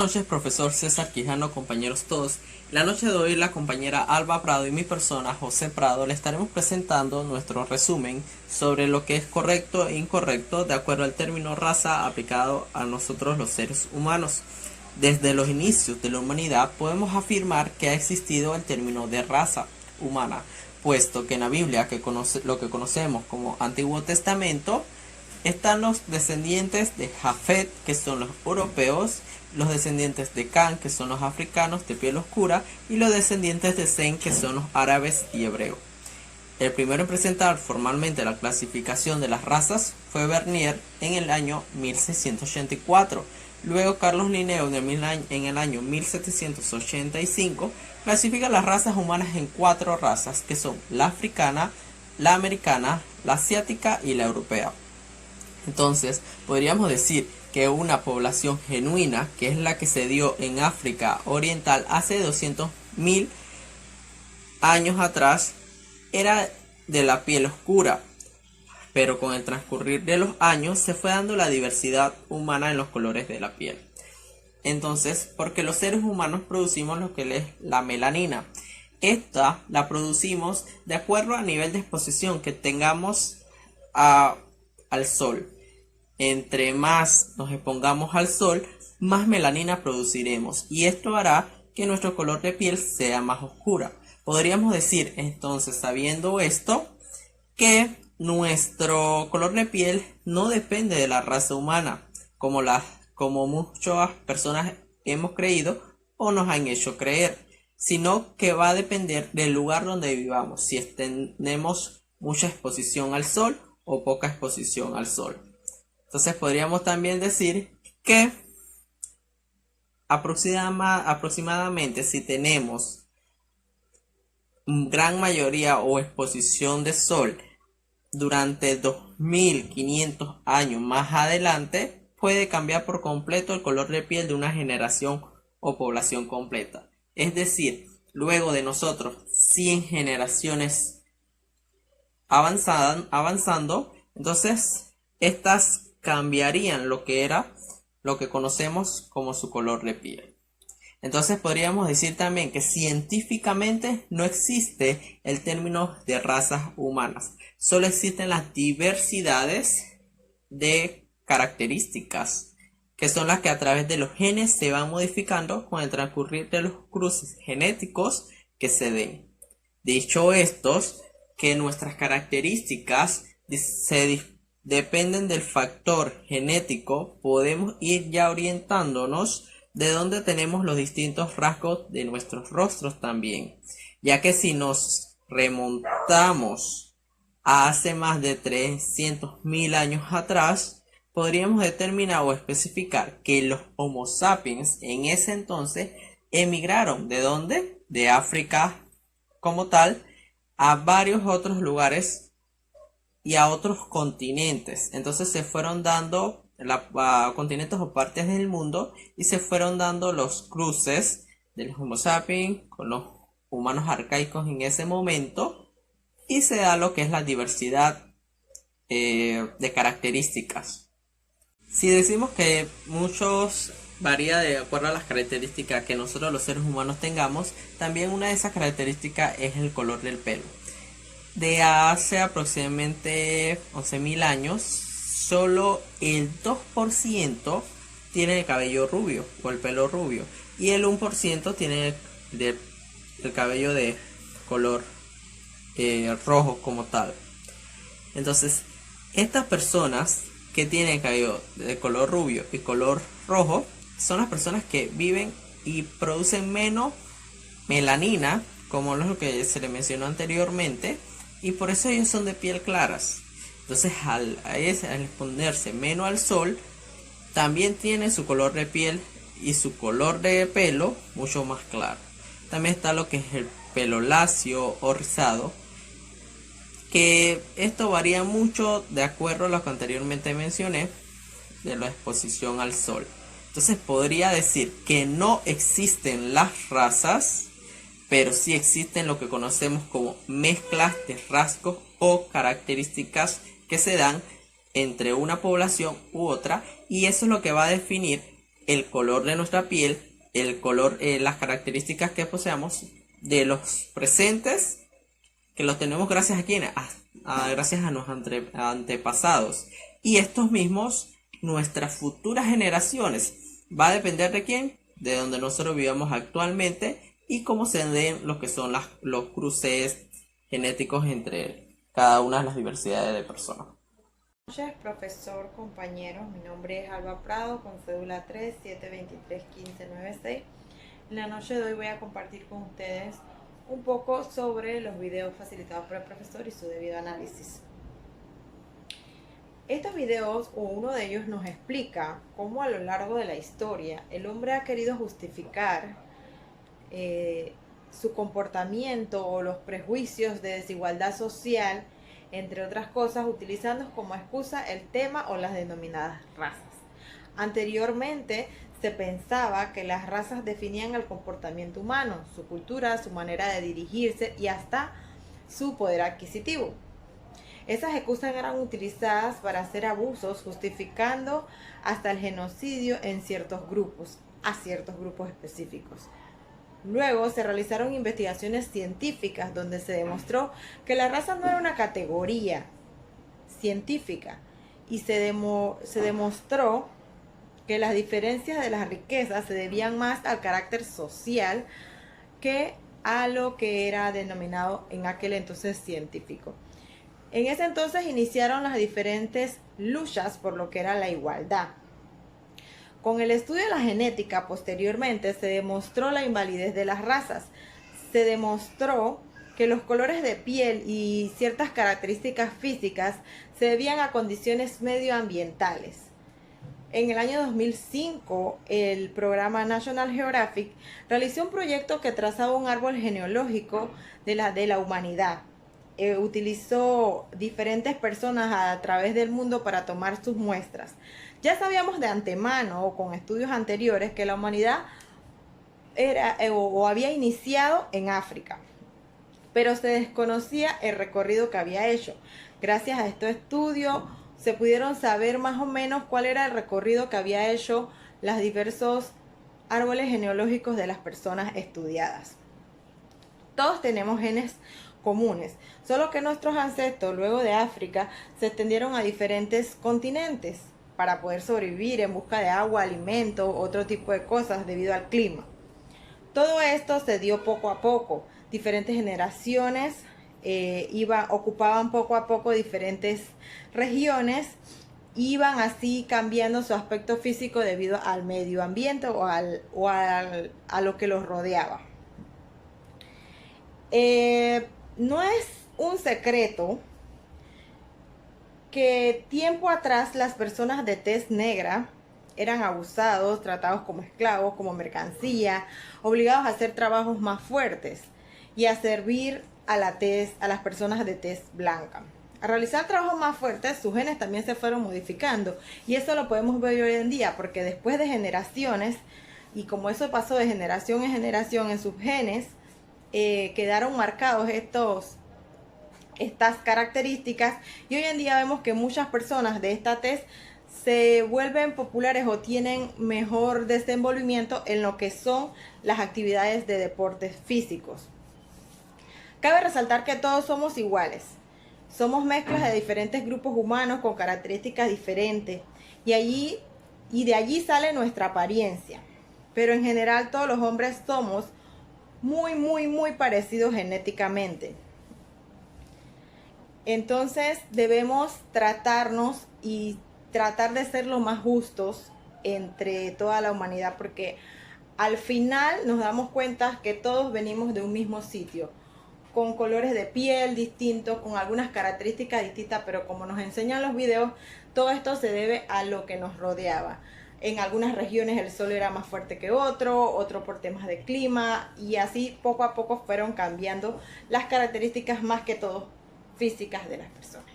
Buenas noches, profesor César Quijano, compañeros todos. La noche de hoy, la compañera Alba Prado y mi persona, José Prado, le estaremos presentando nuestro resumen sobre lo que es correcto e incorrecto de acuerdo al término raza aplicado a nosotros los seres humanos. Desde los inicios de la humanidad podemos afirmar que ha existido el término de raza humana, puesto que en la Biblia, lo que conocemos como Antiguo Testamento, están los descendientes de Jafet, que son los europeos, los descendientes de Can, que son los africanos de piel oscura, y los descendientes de Sem, que son los árabes y hebreos. El primero en presentar formalmente la clasificación de las razas fue Bernier en el año 1684. Luego Carlos Linneo en el año 1785 clasifica las razas humanas en 4 razas, que son la africana, la americana, la asiática y la europea. Entonces, podríamos decir que una población genuina, que es la que se dio en África Oriental hace 200.000 años atrás, era de la piel oscura, pero con el transcurrir de los años se fue dando la diversidad humana en los colores de la piel. Entonces, porque los seres humanos producimos lo que es la melanina. Esta la producimos de acuerdo al nivel de exposición que tengamos al sol. Entre más nos expongamos al sol, más melanina produciremos, y esto hará que nuestro color de piel sea más oscura. Podríamos decir entonces, sabiendo esto, que nuestro color de piel no depende de la raza humana, como muchas personas hemos creído o nos han hecho creer, sino que va a depender del lugar donde vivamos, si tenemos mucha exposición al sol o poca exposición al sol. Entonces podríamos también decir que aproximadamente si tenemos gran mayoría o exposición de sol durante 2500 años más adelante, puede cambiar por completo el color de piel de una generación o población completa. Es decir, luego de nosotros 100 generaciones avanzando, entonces estas cambiarían lo que conocemos como su color de piel. Entonces podríamos decir también que científicamente no existe el término de razas humanas, solo existen las diversidades de características, que son las que a través de los genes se van modificando con el transcurrir de los cruces genéticos que se den. Dicho estos, que nuestras características dependen del factor genético, podemos ir ya orientándonos de dónde tenemos los distintos rasgos de nuestros rostros también, ya que si nos remontamos a hace más de 300.000 años atrás, podríamos determinar o especificar que los Homo sapiens en ese entonces emigraron. ¿De dónde? De África como tal a varios otros lugares y a otros continentes. Entonces se fueron dando a continentes o partes del mundo, y se fueron dando los cruces de los Homo sapiens con los humanos arcaicos en ese momento, y se da lo que es la diversidad de características. Si decimos que muchos varía de acuerdo a las características que nosotros los seres humanos tengamos, también una de esas características es el color del pelo. De hace aproximadamente 11.000 años, solo el 2% tiene el cabello rubio o el pelo rubio, y el 1% tiene el cabello de color rojo como tal. Entonces, estas personas que tienen cabello de color rubio y color rojo son las personas que viven y producen menos melanina, como lo que se le mencionó anteriormente, y por eso ellos son de piel claras. Entonces al exponerse menos al sol, también tiene su color de piel y su color de pelo mucho más claro. También está lo que es el pelo lacio o rizado, que esto varía mucho de acuerdo a lo que anteriormente mencioné de la exposición al sol. Entonces podría decir que no existen las razas, pero sí existen lo que conocemos como mezclas de rasgos o características que se dan entre una población u otra, y eso es lo que va a definir el color de nuestra piel, el color, las características que poseamos de los presentes, que los tenemos gracias a quién, gracias a nuestros antepasados. Y estos mismos, nuestras futuras generaciones, va a depender de quién, de donde nosotros vivamos actualmente y cómo se den lo que son los cruces genéticos entre cada una de las diversidades de personas. Buenas noches, profesor, compañeros. Mi nombre es Alba Prado, con cédula 3-723-1596. En la noche de hoy voy a compartir con ustedes un poco sobre los videos facilitados por el profesor y su debido análisis. Estos videos, o uno de ellos, nos explica cómo a lo largo de la historia el hombre ha querido justificar su comportamiento o los prejuicios de desigualdad social, entre otras cosas, utilizando como excusa el tema o las denominadas razas. Anteriormente se pensaba que las razas definían el comportamiento humano, su cultura, su manera de dirigirse y hasta su poder adquisitivo. Esas excusas eran utilizadas para hacer abusos, justificando hasta el genocidio en ciertos grupos, a ciertos grupos específicos. Luego se realizaron investigaciones científicas donde se demostró que la raza no era una categoría científica y se demostró que las diferencias de las riquezas se debían más al carácter social que a lo que era denominado en aquel entonces científico. En ese entonces iniciaron las diferentes luchas por lo que era la igualdad. Con el estudio de la genética, posteriormente, se demostró la invalidez de las razas. Se demostró que los colores de piel y ciertas características físicas se debían a condiciones medioambientales. En el año 2005, el programa National Geographic realizó un proyecto que trazaba un árbol genealógico de la humanidad. Utilizó diferentes personas a través del mundo para tomar sus muestras. Ya sabíamos de antemano o con estudios anteriores que la humanidad era o había iniciado en África, pero se desconocía el recorrido que había hecho. Gracias a estos estudios se pudieron saber más o menos cuál era el recorrido que había hecho los diversos árboles genealógicos de las personas estudiadas. Todos tenemos genes comunes, solo que nuestros ancestros luego de África se extendieron a diferentes continentes para poder sobrevivir en busca de agua, alimento, otro tipo de cosas debido al clima. Todo esto se dio poco a poco, diferentes generaciones ocupaban poco a poco diferentes regiones, iban así cambiando su aspecto físico debido al medio ambiente a lo que los rodeaba. No es un secreto que tiempo atrás las personas de tez negra eran abusados, tratados como esclavos, como mercancía, obligados a hacer trabajos más fuertes y a servir a las personas de tez blanca. Al realizar trabajos más fuertes, sus genes también se fueron modificando, y eso lo podemos ver hoy en día, porque después de generaciones, y como eso pasó de generación en generación, en sus genes quedaron marcados estas características, y hoy en día vemos que muchas personas de esta tez se vuelven populares o tienen mejor desenvolvimiento en lo que son las actividades de deportes físicos. Cabe resaltar que todos somos iguales, somos mezclas de diferentes grupos humanos con características diferentes, y de allí sale nuestra apariencia, pero en general todos los hombres somos muy parecidos genéticamente. Entonces debemos tratarnos y tratar de ser lo más justos entre toda la humanidad, porque al final nos damos cuenta que todos venimos de un mismo sitio, con colores de piel distintos, con algunas características distintas, pero como nos enseñan los videos, todo esto se debe a lo que nos rodeaba. En algunas regiones el sol era más fuerte que otro por temas de clima, y así poco a poco fueron cambiando las características, más que todo físicas, de las personas.